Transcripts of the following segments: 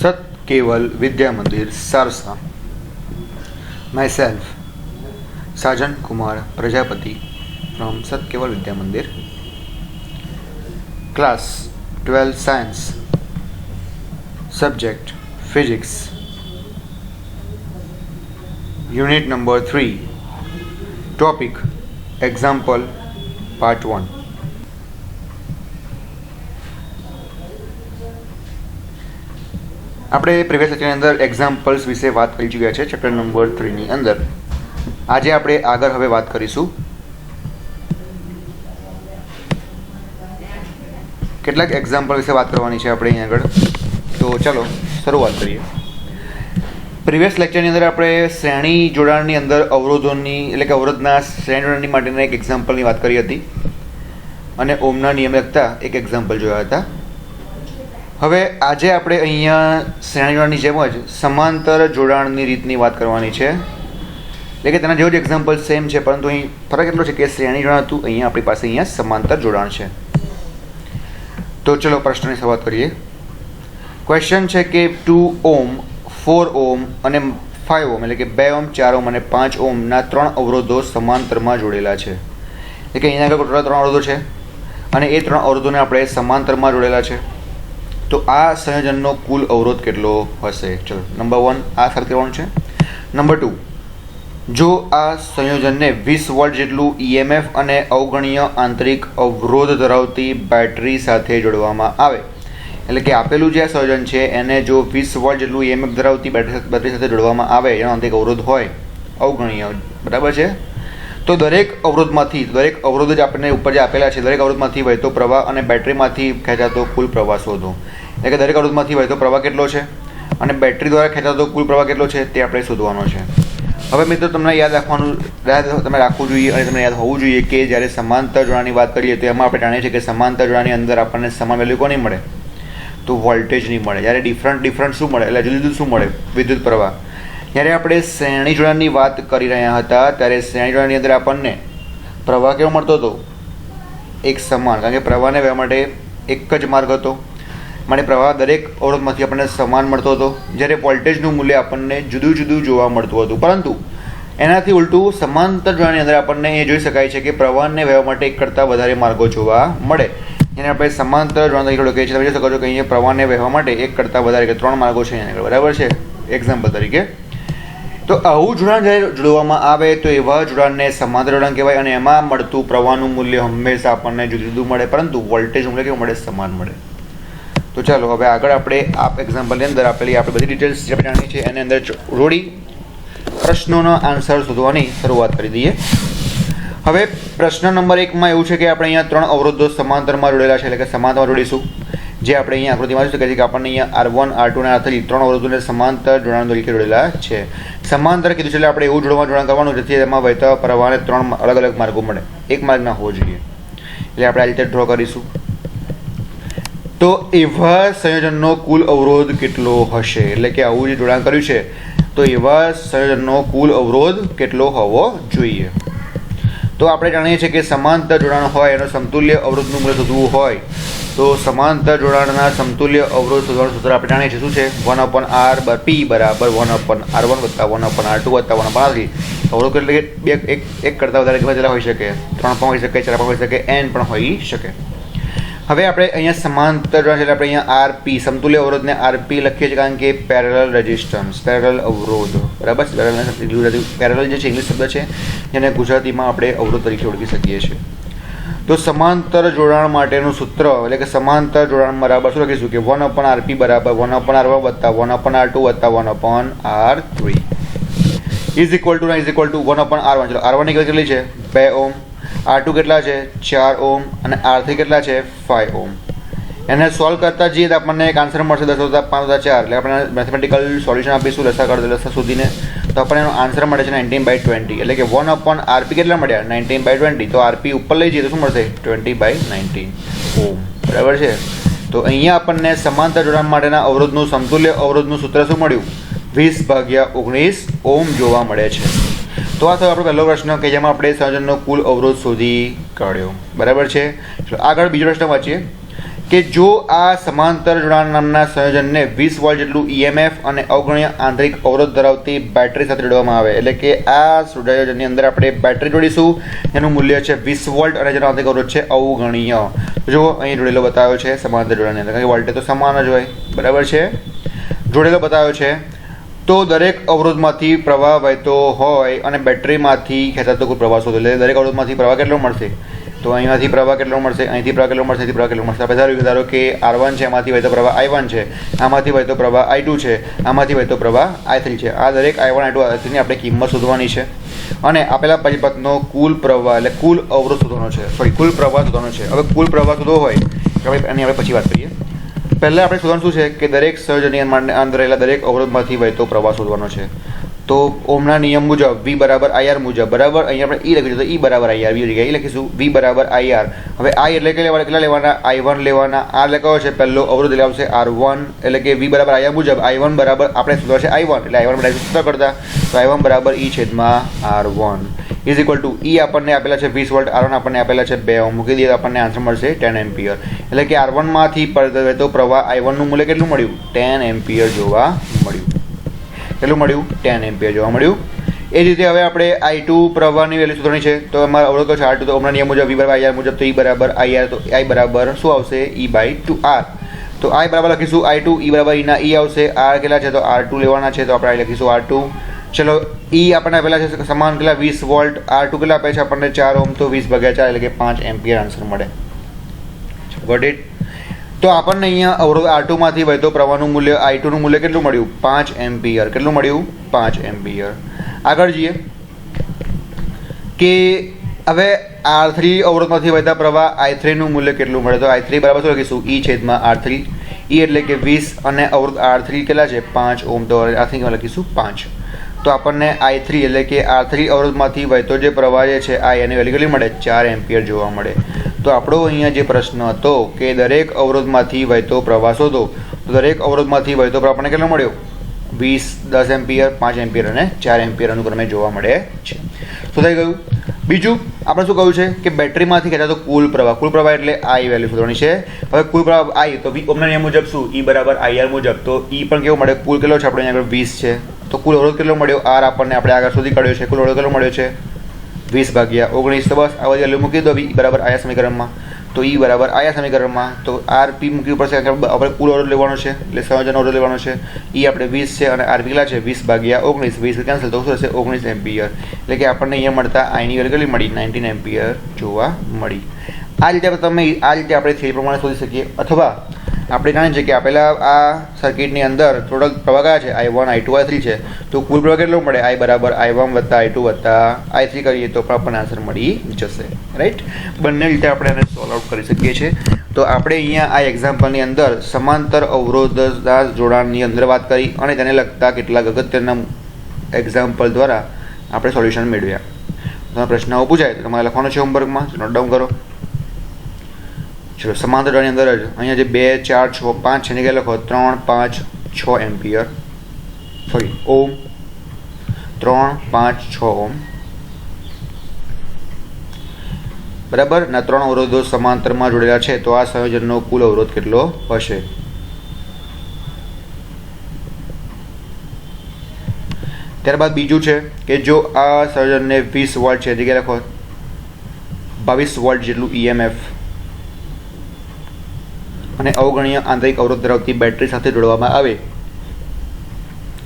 सत केवल विद्या मंदिर Saharsa. myself Sajan Kumar Prajapati from सत केवल विद्या मंदिर, class 12 science, subject physics, unit number 3, topic example part 1. આપણે પ્રીવિયસ લેક્ચરની અંદર એક્ઝામ્પલ્સ વિશે વાત કરી ચૂક્યા છે ચેપ્ટર નંબર 3ની અંદર. આજે આપણે આગળ હવે વાત કરીશું કેટલાક એક્ઝામ્પલ વિશે વાત કરવાની છે આપણે અહીં આગળ. તો ચાલો શરૂઆત કરીએ. પ્રીવિયસ લેક્ચરની અંદર આપણે શ્રેણી જોડાણની અંદર અવરોધોની એટલે કે અવરોધના શ્રેણી જોડાણની માટેના એક એક્ઝામ્પલની વાત કરી હતી અને ઓમના નિયમ લગતા એક એક્ઝામ્પલ જોયા હતા. હવે આજે આપણે અહીંયા શ્રેણી જોડાણની જેમ જ સમાંતર જોડાણની રીતની વાત કરવાની છે. એટલે કે તેના જેવો જ એક્ઝામ્પલ સેમ છે, પરંતુ અહીં ફરક એટલો છે કે શ્રેણી જોડાણ હતું, અહીંયા આપણી પાસે અહીંયા સમાંતર જોડાણ છે. તો ચલો પ્રશ્નની શરૂઆત કરીએ. ક્વેશ્ચન છે કે 2 ઓમ 4 ઓમ અને 5 ઓમ એટલે કે 2 ઓમ 4 ઓમ અને 5 ઓમના 3 અવરોધો સમાંતરમાં જોડેલા છે. એટલે કે અહીંયા આગળ ટોટલ 3 અવરોધો છે અને એ 3 અવરોધોને આપણે સમાંતરમાં જોડેલા છે. તો આ સંયોજનનો કુલ અવરોધ કેટલો હશે? ચલો નંબર 1 આ સાથે કરવાનું છે. નંબર 2, જો આ સંયોજનને 20 વોલ્ટ જેટલું EMF અને અવગણ્ય આંતરિક અવરોધ ધરાવતી બેટરી સાથે જોડવામાં આવે, એટલે કે આપેલું જે આ સંયોજન છે એને જો 20 વોલ્ટ જેટલું EMF ધરાવતી બેટરી સાથે જોડવામાં આવે, એનો આંતરિક અવરોધ હોય અવગણ્ય, બરાબર છે, તો દરેક અવરોધમાંથી, દરેક અવરોધ જ આપણને ઉપર જે આપેલા છે, દરેક અવરોધમાંથી વહેતો પ્રવાહ અને બેટરીમાંથી ખેંચાતો કુલ પ્રવાહ શોધો. એટલે કે દરેક અવરોધમાંથી વહેતો પ્રવાહ કેટલો છે અને બેટરી દ્વારા ખેંચાતો કુલ પ્રવાહ કેટલો છે તે આપણે શોધવાનો છે. હવે મિત્રો તમને યાદ રાખવું જોઈએ અને તમને યાદ હોવું જોઈએ કે જ્યારે સમાંતર જોડાણની વાત કરીએ તો એમાં આપણે જાણીએ છીએ કે સમાંતર જોડાણની અંદર આપણને સમાન વેલ્યુ કોની મળે? તો વોલ્ટેજ નહીં મળે. જ્યારે ડિફરન્ટ શું મળે? એટલે જુદું જુદું શું મળે? વિદ્યુત પ્રવાહ. જ્યારે આપણે શ્રેણી જોડાણની વાત કરી રહ્યા હતા ત્યારે શ્રેણી જોડાણની અંદર આપણને પ્રવાહ કેવો મળતો હતો? એક સમાન, કારણ કે પ્રવાહને વહેવા માટે એક જ માર્ગ હતો, માટે પ્રવાહ દરેક અવરોધમાંથી આપણને સમાન મળતો હતો. જ્યારે વોલ્ટેજનું મૂલ્ય આપણને જુદું જુદું જોવા મળતું હતું, પરંતુ એનાથી ઉલટું સમાંતર જોડાણની અંદર આપણને એ જોઈ શકાય છે કે પ્રવાહને વહેવા માટે એક કરતાં વધારે માર્ગો જોવા મળે. એને આપણે સમાંતર જોડાણ તરીકે ઓળખીએ છીએ. તમે જોઈ શકો છો કે અહીંયા પ્રવાહને વહેવા માટે એક કરતાં વધારે કે 3 માર્ગો છે અહીંયા, બરાબર છે, એક્ઝામ્પલ તરીકે. તો આવું જોડાણ જ્યારે જોડવામાં આવે તો એવા જોડાણને સમાંતર જોડાણ કહેવાય અને એમાં મળતું પ્રવાહનું મૂલ્ય હંમેશા આપણને જુદું જુદું મળે, પરંતુ વોલ્ટેજ મૂલ્ય કેવું મળે? સમાન મળે. તો ચાલો હવે આગળ આપણે આ એક્ઝામ્પલની અંદર આપેલી આપણે બધી ડિટેલ્સ જે જાણી છે એની અંદર જોડી પ્રશ્નોનો આન્સર શોધવાની શરૂઆત કરી દઈએ. હવે પ્રશ્ન નંબર 1માં એવું છે કે આપણે અહીંયા 3 અવરોધો સમાંતરમાં જોડેલા છે, એટલે કે સમાંતરમાં જોડીશું. જે આપણે અહીંયા આકૃતિમાં જોઈ શકીએ છીએ કે આપણને અહીંયા R1 R2 અને R3 3 અવરોધોને સમાંતર જોડાણ તરીકે જોડેલા છે. સમાંતર કીધું છે એટલે આપણે એવું જોડાણ કરવાનું જેથી એમાં વહેતા પ્રવાહને 3 અલગ અલગ માર્ગો મળે, એક માર્ગ ના હોવો જોઈએ. એટલે આપણે આ રીતે ડ્રો કરીશું. તો એવા સંયોજનનો કુલ અવરોધ કેટલો હશે? એટલે કે આવું જે જોડાણ કર્યું છે તો એવા સંયોજનનો કુલ અવરોધ કેટલો હોવો જોઈએ? તો આપણે જાણીએ છીએ કે સમાંતર જોડાણ હોય એનો સમતુલ્ય અવરોધનું મૂલ્ય શોધવું હોય તો સમાંતર જોડાણના સમતુલ્ય અવરોધ શોધવાનું સૂત્ર આપણે જાણીએ છીએ. શું છે? 1/R P બરાબર 1/R1 વત્તા 1/R2 વત્તા 1/R3. અવરોધ એટલે કે એક કરતાં વધારે કેટલા હોઈ શકે? 3 પણ હોઈ શકે, 4 પણ હોઈ શકે, n પણ હોઈ શકે. હવે આપણે અહીંયા સમાંતર જોડાણ છે એટલે આપણે અહીંયા RP સમતુલ્ય અવરોધને RP લખીએ છીએ, કારણ કે પેરેલલ રેઝિસ્ટન્સ, પેરેલલ અવરોધ, બરાબર. પેરેલલ જે છે ઇંગ્લિશ શબ્દ છે જેને ગુજરાતીમાં આપણે અવરોધ તરીકે ઓળખી શકીએ છીએ. તો સમાંતર જોડાણ માટેનું સૂત્ર એટલે કે સમાંતર જોડાણ બરાબર શું લખીશું કે 1/RP બરાબર 1/R1 વત્તા 1/R2 વત્તા 1/R3 is equal two 1/R1. ચલો R1 ની કેટલી છે? 2 ઓમ, R2 કેટલા છે? 4 ઓમ અને R3 કેટલા છે? 5 ઓમ. એને સોલ્વ કરતા જઈએ તો આપણને એક આન્સર મળશે 10 + 5 + 4. એટલે આપણે મેથેમેટિકલ સોલ્યુશન આપીશું લસા શોધીને, તો આપણને એનો આન્સર મળે છે 19/20. એટલે કે 1/RP કેટલા મળ્યા? 19/20. તો RP ઉપર લઈ જઈએ તો શું મળશે? 20/19 ઓમ, બરાબર છે. તો અહીંયા આપણને સમાંતર જોડાણ માટેના અવરોધનું સમતુલ્ય અવરોધનું સૂત્ર શું મળ્યું? 20/19 ઓમ જોવા મળે છે. તો આ થયો આપણો પહેલો પ્રશ્ન કે જેમાં આપણે સંયોજનનો કુલ અવરોધ શોધી કાઢ્યો, બરાબર છે. આગળ બીજો પ્રશ્ન વાંચીએ કે જો આ સમાંતર જોડાણ નામના સંયોજનને 20 વોલ્ટ જેટલું EMF અને અવગણ્ય આંતરિક અવરોધ ધરાવતી બેટરી સાથે જોડવામાં આવે, એટલે કે આ સંયોજનની અંદર આપણે બેટરી જોડીશું, એનું મૂલ્ય છે 20 વોલ્ટ અને જેનો આંતરિક અવરોધ છે અવગણ્ય. જો અહીં જોડેલો બતાવ્યો છે સમાંતર જોડાણની અંદર, કારણ કે વોલ્ટેજ તો સમાન જ હોય, બરાબર છે. જોડેલો બતાવ્યો છે તો દરેક અવરોધમાંથી પ્રવાહ વહેતો હોય અને બેટરીમાંથી ખેંચાતો કુલ પ્રવાહ શોધો. એટલે દરેક અવરોધમાંથી પ્રવાહ કેટલો મળશે, તો અહીંયાથી પ્રવાહ કેટલો મળશે, અહીંથી પ્રવાહ કેટલો મળશે, અહીંથી પ્રવાહ કેટલો મળશે. આપણે ધારો કે R1 છે, એમાંથી વહેતો પ્રવાહ I1 છે, આમાંથી વહેતો પ્રવાહ I2 છે, આમાંથી વહેતો પ્રવાહ I3 છે. આ દરેક I1 I2 I3ની આપણે કિંમત શોધવાની છે અને આપેલા પરિપથનો કુલ પ્રવાહ એટલે કુલ અવરોધ શોધવાનો છે, કુલ પ્રવાહ શોધવાનો છે. હવે કુલ પ્રવાહ શોધવો હોય એની આપણે પછી વાત કરીએ. પહેલાં આપણે શોધવાનું શું છે કે દરેક સંયોજનની અંદર રહેલા દરેક અવરોધમાંથી વહેતો પ્રવાહ શોધવાનો છે. તો ઓમના નિયમ મુજબ V બરાબર IR મુજબ, બરાબર, અહીંયા આપણે E લખીશું તો E બરાબર IR, V જગ્યાએ લખીશું V બરાબર IR. હવે I એટલે કેટલા લેવાના, I1 લેવાના. R લખાવો છે પહેલો અવરોધ એટલે આવશે R1, એટલે કે V બરાબર IR મુજબ I1 બરાબર આપણે શોધવા છે I1, એટલે I1 બરાબર સૂત્ર કરતા તો I1 બરાબર E છેદમાં R1 is equal two E આપણને આપેલા છે 20 વોલ્ટ, R1 આપણને આપેલા છે 2 ઓહ્મ. મૂકી દઈએ તો આપણને આન્સર મળશે 10 એમ્પિયર. એટલે કે R1 માંથી વહેતો પ્રવાહ I1 નું મૂલ્ય કેટલું મળ્યું, 10 એમ્પિયર જોવા મળ્યું. કેટલું મળ્યું, 10 એમ્પિયર જોવા મળ્યું. એ જ રીતે હવે આપણે I2 પ્રવાહની વેલ્યુ શોધવાની છે. તો અમારો અવરોધ છે R2, તો હમણાં નિયમ મુજબ V બરાબર IR મુજબ તો E બરાબર IR, તો I બરાબર શું આવશે, E/2R. તો I બરાબર લખીશું I2, E બરાબર E ના E આવશે. R કેટલા છે તો R2 લેવાના છે, તો આપણે લખીશું R2. ચલો E આપણને આપેલા છે સમાન કેટલા 20 વોલ્ટ, R2 કેટલા આપે છે આપણને 4 ઓહ્મ, તો 20 ભાગ્યા 4 એટલે કે 5 એમ્પિયર આન્સર મળે. Got it. તો આપણને અહીંયા અવરોધ R2 માંથી વહેતો પ્રવાહનું મૂલ્ય I2 નું મૂલ્ય કેટલું મળ્યું, 5 એમ્પિયર. કેટલું મળ્યું, 5 એમ્પિયર. આગળ જઈએ કે હવે R3 અવરોધમાંથી વહેતા પ્રવાહ I3 નું મૂલ્ય કેટલું મળે, તો I3 બરાબર શું લખીશું, E છેદમાં R3. E એટલે કે 20 અને અવરોધ R3 કેટલા છે 5 ઓહ્મ, તો R3 લખીશું 5. તો આપણને I3 એટલે કે R3 અવરોધમાંથી વહેતો જે પ્રવાહ છે I એની વેલ્યુ કેટલી મળે, 4 એમ્પિયર જોવા મળે. તો આપણો અહીંયા જે પ્રશ્ન હતો કે દરેક અવરોધમાંથી વહેતો પ્રવાહ શોધો, તો દરેક અવરોધમાંથી વહેતો પ્રવાહ આપણને કેટલો મળ્યો, 20, 10 એમ્પિયર, 5 એમ્પિયર અને 4 એમ્પિયર અનુક્રમે જોવા મળે છે. શું થઈ ગયું? બીજું આપણે શું કહ્યું છે કે બેટરીમાંથી ખેંચાતો કુલ પ્રવાહ એટલે I વેલ્યુ શોધવાની છે. હવે કુલ પ્રવાહ I તો ઓમના નિયમ મુજબ શું, E બરાબર IR મુજબ, તો E પણ કેવું મળે, કુલ કેટલો છે આપણે અહીંયા આગળ 20 છે, તો કુલ અવરોધ કેટલો મળ્યો, R આપણને આપણે આગળ સુધી કાઢ્યો છે, કુલ અવરોધ કેટલો મળ્યો છે 20 ભાગ્યા 19. તો બસ આ બધી વેલ્યુ મૂકી દો V બરાબર IR સમીકરણમાં, તો E બરાબર IR સમીકરણમાં, તો RP મૂકવી પડશે, આપણે કુલ અવરોધ લેવાનો છે એટલે સંયોજન અવરોધ લેવાનો છે. E આપણે 20 છે અને RP કેટલા છે 20 ભાગ્યા 19, 20 કેન્સલ તો શું થશે 19 એમ્પિયર. એટલે કે આપણને અહીંયા મળતા I ની વેલ્યુ કેટલી મળી, 19 એમ્પિયર જોવા મળી. આ રીતે આપણે થિયરી પ્રમાણે શોધી શકીએ, અથવા આપણે જાણીએ છીએ કે આપેલા આ સર્કિટની અંદર ટોટલ પ્રવાહ કયા છે I1 I2 I3 છે, તો કુલ પ્રવાહ કેટલો મળે, I બરાબર I1 વત્તા I2 વત્તા I3 કરીએ તો પણ આપણને આન્સર મળી જશે. રાઈટ, બંને રીતે આપણે એને સોલ્વ આઉટ કરી શકીએ છીએ. તો આપણે અહીંયા આ એક્ઝામ્પલની અંદર સમાંતર અવરોધના જોડાણની અંદર વાત કરી અને તેને લગતા કેટલાક અગત્યના એક્ઝામ્પલ દ્વારા આપણે સોલ્યુશન મેળવ્યા. તમારા પ્રશ્નો પૂછાય તો તમારે લખવાનો છે હોમવર્કમાં, નોટ ડાઉન કરો. ચલો સમાંતર જોડાણની અંદર જ અહીંયા જે 2, 4, 6, 5 છે ને કે લખો 3, 5, 6 એમ્પિયર, સોરી ઓમ, 3, 5, 6 ઓમ, બરાબર. ના 3 અવરોધો સમાંતરમાં જોડેલા છે, તો આ સંયોજનનો કુલ અવરોધ કેટલો હશે. ત્યારબાદ બીજું છે કે જો આ સંયોજનને 20 વોલ્ટ છે જગ્યાએ લખો 22 વોલ્ટ જેટલું EMF અને અવગણ્ય આંતરિક અવરોધ ધરાવતી બેટરી સાથે જોડવામાં આવે,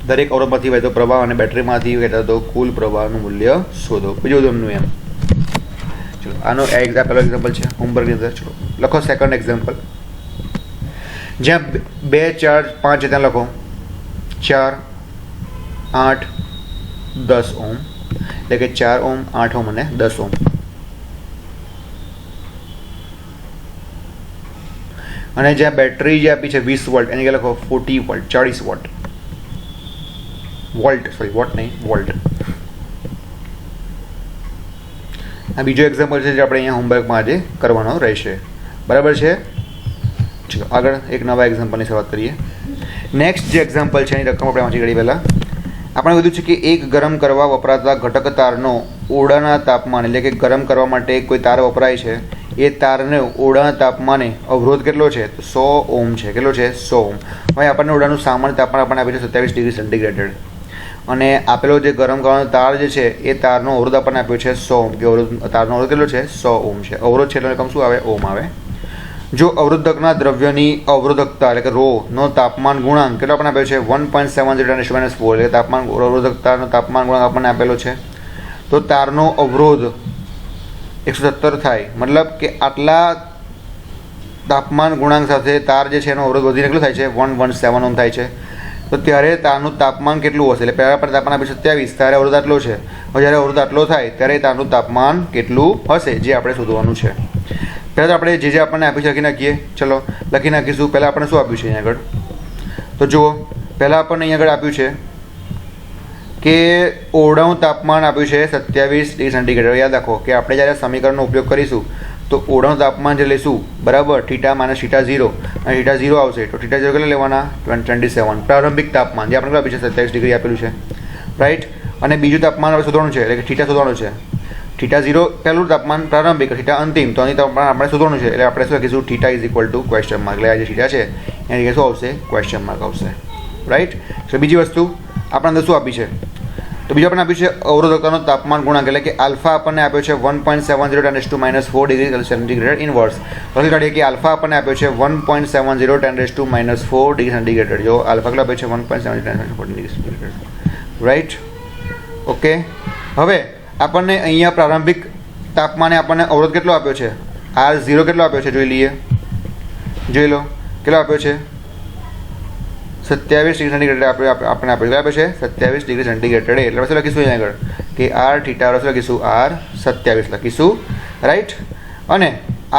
દરેક અવરોધમાંથી વહેતો પ્રવાહ અને બેટરીમાંથી વહેતો કુલ પ્રવાહનું મૂલ્ય શોધો. બીજું તમને એમ. ચલો આનો પહેલો એક્ઝામ્પલ છે હોમવર્કની અંદર. ચલો લખો સેકન્ડ એક્ઝામ્પલ. જ્યાં 2, 4, 5 છે ત્યાં લખો 4, 8, 10 ઓહ્મ, એટલે કે 4 ઓહ્મ, 8 ઓહ્મ અને 10 ઓહ્મ. અને જ્યાં બેટરી જે આપી છે 20 વોલ્ટ એની લખો 40 વોલ્ટ, 40 વોટ, વોટ નહીં વોલ્ટ. આ બીજો એક્ઝામ્પલ છે જે આપણે અહીંયા હોમવર્કમાં આજે કરવાનો રહેશે, બરાબર છે. ચલો આગળ એક નવા એક્ઝામ્પલની શરૂઆત કરીએ. નેક્સ્ટ જે એક્ઝામ્પલ છે એની રકમ આપણે વાંચી કાઢી પહેલાં. આપણે કીધું છે કે એક ગરમ કરવા વપરાતા ઘટક તારનો ઓરડાના તાપમાન એટલે કે ગરમ કરવા માટે કોઈ તાર વપરાય છે એ તારને ઓરડાના તાપમાને અવરોધ કેટલો છે? તો 100 ઓમ છે. કેટલો છે? 100 ઓમ. હવે આપણને ઓરડાનું સામાન્ય તાપમાન આપણને આપ્યું છે 27 ડિગ્રી સેન્ટીગ્રેડ, અને આપેલો જે ગરમ કરવાનો તાર જે છે એ તારનો અવરોધ આપણને આપ્યો છે 100 ઓમ, કે અવરોધ તારનો અવરોધ કેટલો છે? 100 ઓમ છે. અવરોધ છે એટલે રકમ શું આવે? ઓમ આવે. જો અવરોધકના દ્રવ્યની અવરોધકતા એટલે કે નો તાપમાન ગુણાંક કેટલો આપણને આપ્યો છે? 1.70 × 10⁻⁴, એટલે તાપમાન અવરોધકતાનો તાપમાન ગુણાંક આપણને આપેલો છે. તો તારનો અવરોધ 170 થાય, મતલબ કે આટલા તાપમાન ગુણાંક સાથે તાર જે છે એનો અવરોધ વધીને કેટલો થાય છે? 117 ઓમ થાય છે. તો ત્યારે તારનું તાપમાન કેટલું હશે? એટલે પહેલાં આપણે તાપમાન આપ્યું 27, ત્યારે અવરોધ આટલો છે. હવે જ્યારે અવરોધ આટલો થાય ત્યારે તારનું તાપમાન કેટલું હશે, જે આપણે શોધવાનું છે. પહેલાં તો આપણે જે આપણને આપ્યું છે લખી નાખીએ. ચલો લખી નાખીશું. પહેલાં આપણને શું આપ્યું છે અહીંયા આગળ? તો જુઓ, પહેલાં આપણને અહીંયા આગળ આપ્યું છે કે ઓરડાનું તાપમાન આપ્યું છે 27 ડિગ્રી સેન્ટીગ્રેડ. યાદ રાખો કે આપણે જ્યારે સમીકરણનો ઉપયોગ કરીશું તો ઓરડાનું તાપમાન જે લઈશું, બરાબર, θ માઇનસ θ0, અને θ0 આવશે તો θ0 કેટલા લેવાના? 27. પ્રારંભિક તાપમાન જે આપણે આપ્યું છે 27 ડિગ્રી આપેલું છે, રાઈટ. અને બીજું તાપમાન આપણે શોધવાનું છે, એટલે કે θ શોધવાનું છે. θ0 પહેલું તાપમાન પ્રારંભિક, θ અંતિમ, તો આની તાપમાન આપણે શોધવાનું છે. એટલે આપણે શું લખીશું? θ is equal to question mark. એટલે આ જે θ છે એની જગ્યાએ શું આવશે? ક્વેશ્ચન માર્ક આવશે, રાઈટ. તો બીજી વસ્તુ આપણે અંદર શું આપી છે? તો બીજું આપણને આપ્યું છે અવરોધકતાનો તાપમાન ગુણાંક, એટલે કે આલ્ફા આપણને આપ્યો છે 1.70 × 10⁻⁴ ડિગ્રી સેન્ટીગ્રેડ ઇનવર્સ. લખી કાઢીએ કે આલ્ફા આપણને આપ્યો છે 1.70 × 10⁻⁴ ડિગ્રી સેન્ટીગ્રેડ. જો આલ્ફા કેટલો આપ્યો છે? 1.70 × 10⁻⁴ ડિગ્રી સેન્ટીગ્રેડ, રાઈટ. ઓકે. હવે આપણને અહીંયા પ્રારંભિક તાપમાને આપણને અવરોધ કેટલો આપ્યો છે? R0 કેટલો આપ્યો છે? જોઈ લઈએ. જોઈ લો કેટલો આપ્યો છે? 27 ડિગ્રી સેન્ટીગ્રેડ આપણે આપ્યો છે 27 ડિગ્રી સેન્ટીગ્રેડ. એટલે આપણે શું લખીશું અહીંયા આગળ? કે R θ શું લખીશું? R27 લખીશું, રાઈટ. અને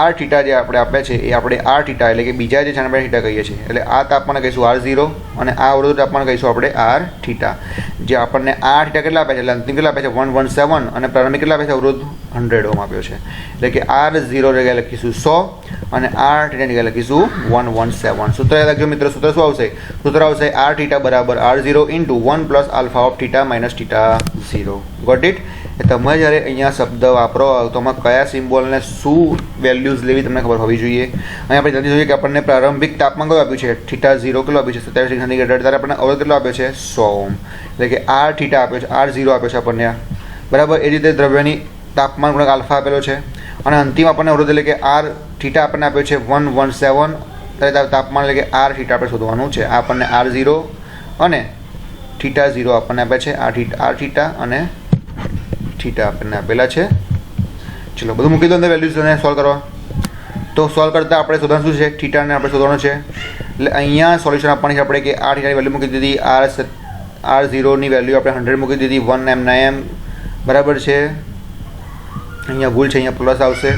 R θ જે આપણે આપ્યા છે એ આપણે R θ એટલે કે બીજા જે છે આપણે θ કહીએ છીએ. એટલે આ તાપમાન કહીશું R0, અને આ અવરોધ તાપમાન કહીશું આપણે R θ. જે આપણને R θ કેટલા આપ્યા છે? એટલે અંતિમ કેટલા આપ્યા છે? 117, અને પ્રારંભિક કેટલા આપ્યા છે? અવરોધ 100 ઓમ આપ્યો છે. એટલે કે R0 જગ્યાએ લખીશું 100, અને R θ ની જગ્યાએ લખીશું 117. સૂત્ર યાદ રાખજો મિત્રો. સૂત્ર શું આવશે? સૂત્ર આવશે R θ બરાબર R0 × 1 + α of θ minus θ0. Got it? તમે જ્યારે અહીંયા શબ્દ વાપરો તો આમાં કયા સિમ્બોલને શું વેલ્યુઝ લેવી તમને ખબર હોવી જોઈએ. અહીંયા આપણે જલ્દી જોઈએ કે આપણને પ્રારંભિક તાપમાન કયું આપ્યું છે? θ0 કેટલું આપ્યું છે? 27 ડિગ્રી સેન્ટીગ્રેડ. ત્યારે આપણને અવરોધ કેટલો આપ્યો છે? 100 ઓમ. એટલે કે R θ આપ્યો છે, R0 આપ્યો છે આપણને, બરાબર. એ રીતે દ્રવ્યની તાપમાન ગુણાંક આલ્ફા આપેલો છે, અને અંતિમ આપણને અવરોધ એટલે કે R θ આપણને આપ્યો છે 117. ત્યારે તાપમાન એટલે કે R θ આપણે શોધવાનું છે. આ આપણને R0 અને θ0 આપણને આપ્યા છે. R θ અને θ આપણને આપેલા છે. ચલો બધું મૂકી દો અંદર વેલ્યુઝને સોલ્વ કરવા. તો સોલ્વ કરતાં આપણે શોધવાનું શું છે? θને આપણે શોધવાનું છે. એટલે અહીંયા સોલ્યુશન આપવાની છે આપણે કે R θની વેલ્યુ મૂકી દીધી, R0ની વેલ્યુ આપણે 100 મૂકી દીધી, 1 m, બરાબર છે. અહીંયા ભૂલ છે, અહીંયા પ્લસ આવશે.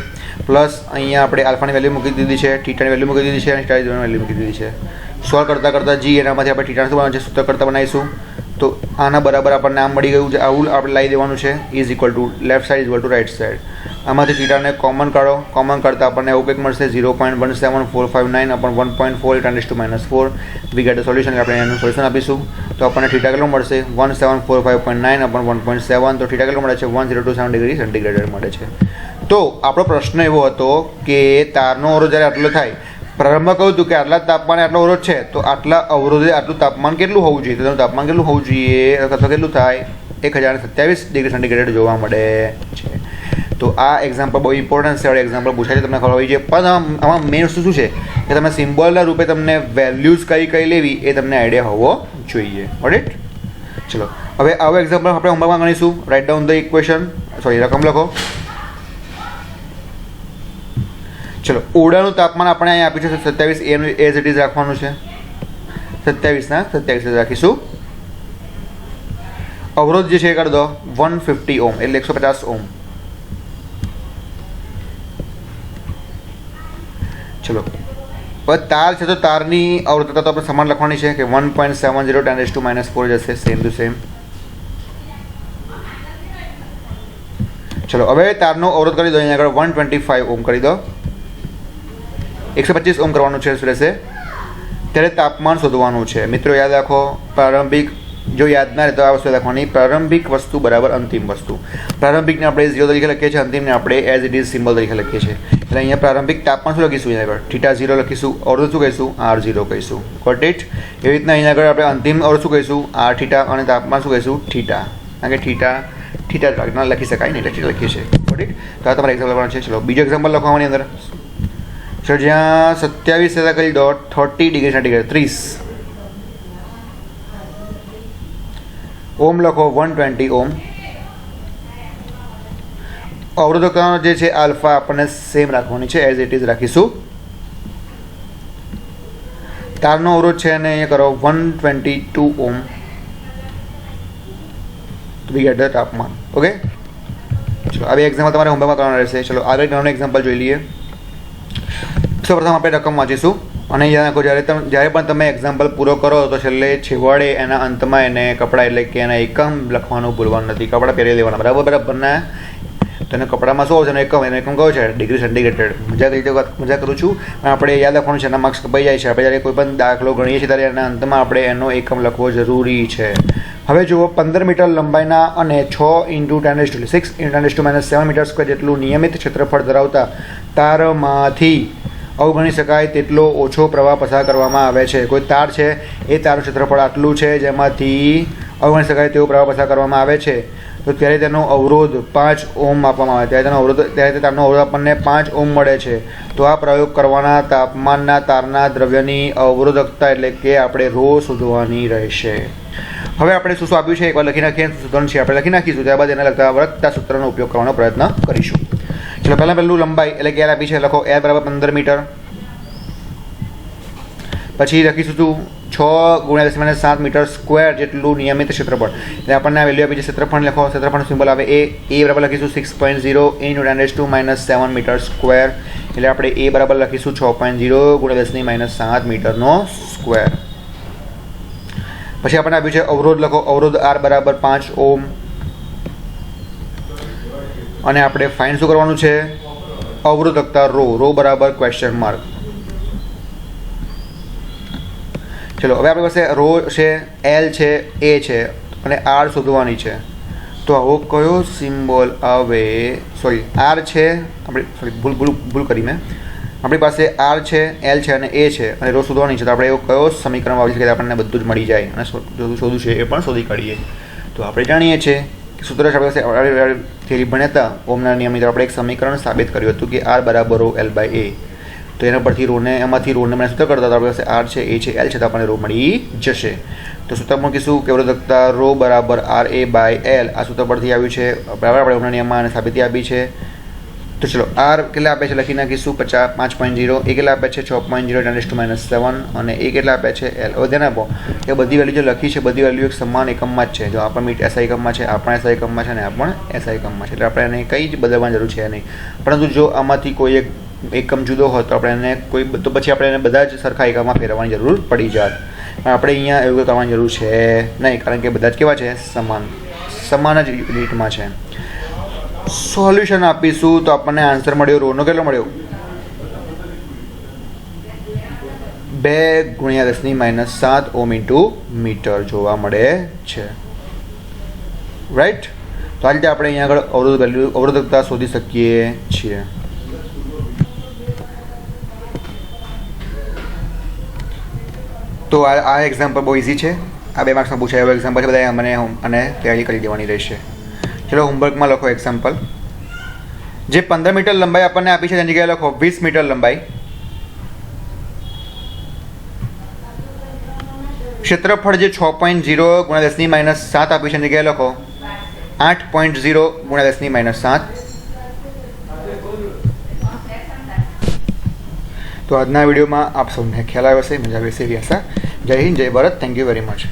પ્લસ અહીંયા આપણે આલ્ફાની વેલ્યુ મૂકી દીધી છે, θની વેલ્યુ મૂકી દીધી છે, અને θની વેલ્યુ મૂકી દીધી છે. સોલ્વ કરતાં કરતાં જી એનામાંથી આપણે θને શું બનાવવાનું છે? સૂત્ર કરતાં બનાવીશું. તો આના બરાબર આપણને આમ મળી ગયું છે. આવું આપણે લાવી દેવાનું છે. Is equal two left side is equal two right side. આમાંથી θને કોમન કાઢો. કોમન કરતાં આપણને એવું કંઈક મળશે 0.17459 upon 1.4 × 10⁻⁴. We get a solution. આપણે એનું સોલ્યુશન આપીશું તો આપણને θ કેટલું મળશે? 1745.9 upon 1.7. તો θ કેટલું મળે છે? 1027 ડિગ્રી સેન્ટીગ્રેડ મળે છે. તો આપણો પ્રશ્ન એવો હતો કે તારનો અવરોધ જ્યારે આટલો થાય, પ્રારંભમાં કહ્યું હતું કે આટલા તાપમાને આટલો અવરોધ છે, તો આટલા અવરોધે આટલું તાપમાન કેટલું હોવું જોઈએ? તો તેનું તાપમાન કેટલું હોવું જોઈએ? અથવા કેટલું થાય? 1027 ડિગ્રી સેન્ટીગ્રેડ જોવા મળે છે. તો આ એક્ઝામ્પલ બહુ ઇમ્પોર્ટન્ટ છે. હવે એક્ઝામ્પલ પૂછાય છે તમને ખબર હોવી જોઈએ. પણ આમાં મેઇન વસ્તુ શું છે કે તમે સિમ્બોલના રૂપે તમને વેલ્યુઝ કઈ લેવી એ તમને આઈડિયા હોવો જોઈએ. રાઈટ? ચલો હવે આવો એક્ઝામ્પલ આપણે હોમવર્કમાં ગણીશું. Write down the equation, sorry રકમ લખો. ચલો ઓરડાનું તાપમાન આપણે અહીંયા આપ્યું છે 27, એઝ ઇટ ઇઝ રાખવાનું છે. 27 રાખીશું. અવરોધ જે છે એ કરી દો 150 ઓમ, એટલે 150 ઓમ. ચલો હવે તાર છે તો તારની અવરોધતા તો આપણે સમાન લખવાની છે કે 1.70 × 10⁻⁴ જશે, સેમ ટુ સેમ. ચલો હવે તારનો અવરોધ કરી દો અહીંયા આગળ 125 ઓમ કરી દો. 125 ઓમ કરવાનું છે રહેશે. ત્યારે તાપમાન શોધવાનું છે. મિત્રો યાદ રાખો પ્રારંભિક જો યાદ ના રહે તો આ વસ્તુ લખવાની, પ્રારંભિક વસ્તુ બરાબર અંતિમ વસ્તુ. પ્રારંભિકને આપણે 0 તરીકે લખીએ છીએ, અંતિમને આપણે એઝ ઇટ ઇઝ સિમ્બોલ તરીકે લખીએ છીએ. એટલે અહીંયા પ્રારંભિક તાપમાન શું લખીશું? અહીંયા આગળ થીટા 0 લખીશું, અવરોધ શું કહીશું? R0 કહીશું. Got it? એવી રીતના અહીંયા આગળ આપણે અંતિમ અવરોધ શું કહીશું? R થીટા, અને તાપમાન શું કહીશું? થીટા. કારણ કે થીટા લખી શકાય નહીં એટલે લખીએ છીએ. Got it? તો આ તમારે એક્ઝામ્પલ લખવાનું છે. ચલો બીજો એક્ઝામ્પલ લખવાની અંદર ચલો, જ્યાં 27 કરી દો 30 ડિગ્રી સેન્ટીગ્રેડ 30 ઓમ લખો 120 ઓમ. અવરોધકતાનો જે છે આલ્ફા આપણને સેમ રાખવાની છે, એઝ ઇટ ઇઝ રાખીશું. તારનો અવરોધ છે અને અહીંયા કરો 122 ઓમ. વી ગેટ ધ તાપમાન. ઓકે, ચલો આ બે એક્ઝામ્પલ તમારે હોમવર્કમાં કરવાના રહેશે. ચલો આગળ નાનું એક્ઝામ્પલ જોઈ લઈએ. સૌપ્રથમ આપણે રકમ વાંચીશું અને યાદ રાખો, જ્યારે પણ તમે એક્ઝામ્પલ પૂરો કરો તો છેવડે એના અંતમાં એને કપડા એટલે કે એના એકમ લખવાનું ભૂલવાનું નથી. કપડા પહેરી લેવાના, બરાબરના. તો એને કપડામાં શું આવશે? એનો એકમ કયો છે? Degree centigrade. મજા કરું છું, પણ આપણે યાદ રાખવાનું છે, એના માર્ક્સ કપાઈ જાય છે. આપણે જ્યારે કોઈ પણ દાખલો ગણીએ છીએ ત્યારે એના અંતમાં આપણે એનો એકમ લખવો જરૂરી છે. હવે જુઓ, 15 મીટર લંબાઈના અને 6 × 10⁻6 × 10⁻7 મીટર સ્ક્વેર જેટલું નિયમિત ક્ષેત્રફળ ધરાવતા તારમાંથી અવગણી શકાય તેટલો ઓછો પ્રવાહ પસાર કરવામાં આવે છે. કોઈ તાર છે, એ તારનું ક્ષેત્રફળ આટલું છે, જેમાંથી અવગણી શકાય તેવો પ્રવાહ પસાર કરવામાં આવે છે. તો ત્યારે તેનો અવરોધ 5 ઓમ આપવામાં આવે. ત્યારે તારનો અવરોધ આપણને 5 ઓમ મળે છે. તો આ પ્રયોગ કરવાના તાપમાનના તારના દ્રવ્યની અવરોધકતા એટલે કે આપણે ρ શોધવાની રહેશે. હવે આપણે શું આપ્યું છે એકવાર લખી નાખીએ. સૂત્રણ છે આપણે લખી નાખીશું, ત્યારબાદ એને લગતા વળગતા સૂત્રનો ઉપયોગ કરવાનો પ્રયત્ન કરીશું. ચલો પહેલું લંબાઈ એટલે કે L આપી છે, લખો L બરાબર 15 મીટર. પછી લખીશું તું 6 × 10⁻7 મીટર સ્ક્વેર જેટલું નિયમિત ક્ષેત્રફળ. એટલે આપણને આ વેલ્યુ આપી છે, ક્ષેત્રફળ લખો. ક્ષેત્રફળ સિમ્બોલ આવે A બરાબર લખીશું 6.0 × 10⁻⁷ મીટર સ્ક્વેર. એટલે આપણે A બરાબર લખીશું 6.0 × 10⁻⁷ મીટરનો સ્ક્વેર. પછી આપણને આપ્યું છે અવરોધ, લખો અવરોધ R બરાબર 5 ઓમ. અને આપણે ફાઇન શું કરવાનું છે? અવરોધકતા ρ બરાબર ક્વેશ્ચન માર્ક. ચલો હવે આપણી પાસે ρ છે, L છે, A છે અને R શોધવાની છે. તો આવો કયો સિમ્બોલ આવે? સોરી, R છે, આપણે ભૂલ કરી મેં. આપણી પાસે R છે, L છે અને A છે અને ρ શોધવાની છે. તો આપણે એવો કયો સમીકરણ વાપરી શકીએ આપણને બધું જ મળી જાય અને શોધવું છે એ પણ શોધી કાઢીએ. તો આપણે જાણીએ છીએ સૂત્ર છે આપણી પાસે થિયરી ભણ્યા હતા ઓમના નિયમની. આપણે એક સમીકરણ સાબિત કર્યું હતું કે R બરાબર ρ/A. તો એના પરથી એમાંથી રોને મને સૂત્ર કરતા આપણી પાસે R છે, A છે, L છે, તો આપણને ρ મળી જશે. તો સૂત્ર મૂકીશું કે અવરોધકતા ρ બરાબર RA/L. આ સૂત્ર પરથી આવ્યું છે, બરાબર. આપણે ઓમના નિયમમાં અને સાબિતી આપી છે. તો ચલો R કેટલા આપે છે લખી નાખીશું 5.0. A કેટલા આપે છે 6.0 × 10⁻⁷ અને A કેટલા આપે છે L. હવે ધ્યાન આપો કે બધી વેલ્યુ જે લખી છે બધી વેલ્યુ એક સમાન એકમમાં જ છે. જો આ પણ મીટ SI એકમમાં છે, આ પણ SI એકમમાં છે અને આ પણ SI એકમમાં છે. એટલે આપણે એને કંઈ જ બદલવાની જરૂર છે નહીં. પરંતુ જો આમાંથી કોઈ એક એકમ જુદો હોય તો આપણે એને તો પછી આપણે એને બધા જ સરખા એકમમાં ફેરવવાની જરૂર પડી જાત. પણ આપણે અહીંયા એવું કરવાની જરૂર છે નહીં, કારણ કે બધા જ કેવા છે? સમાન જ રીતમાં છે. સોલ્યુશન આપીશું તો આપણને આન્સર મળ્યો ρનો કેટલો મળ્યો? 2 × 10⁻⁷ ઓમ × મીટર જોવા મળે છે. રાઈટ? તો આ રીતે આપણે અહીંયા આગળ અવરોધકતા શોધી શકીએ છીએ. તો આ એક્ઝામ્પલ બહુ ઇઝી છે. આ 2 માર્ક્સમાં પૂછાયેલો એક્ઝામ્પલ છે. બધા મને અને તૈયારી કરી દેવાની રહેશે. ચલો હોમવર્કમાં લખો એક્ઝામ્પલ. જે 15 મીટર લંબાઈ આપણને આપી છે તેની જગ્યાએ લખો 20 મીટર લંબાઈ. ક્ષેત્રફળ જે 6.0 × 10⁻⁷ આપી છે તેની જગ્યાએ લખો 8.0 × 10⁻⁷. તો આજના વિડીયોમાં આપ સૌને ખ્યાલ આવ્યો હશે, મજા આવી હશે એવી આશા. જય હિન્દ, જય Bharat. Thank you very much.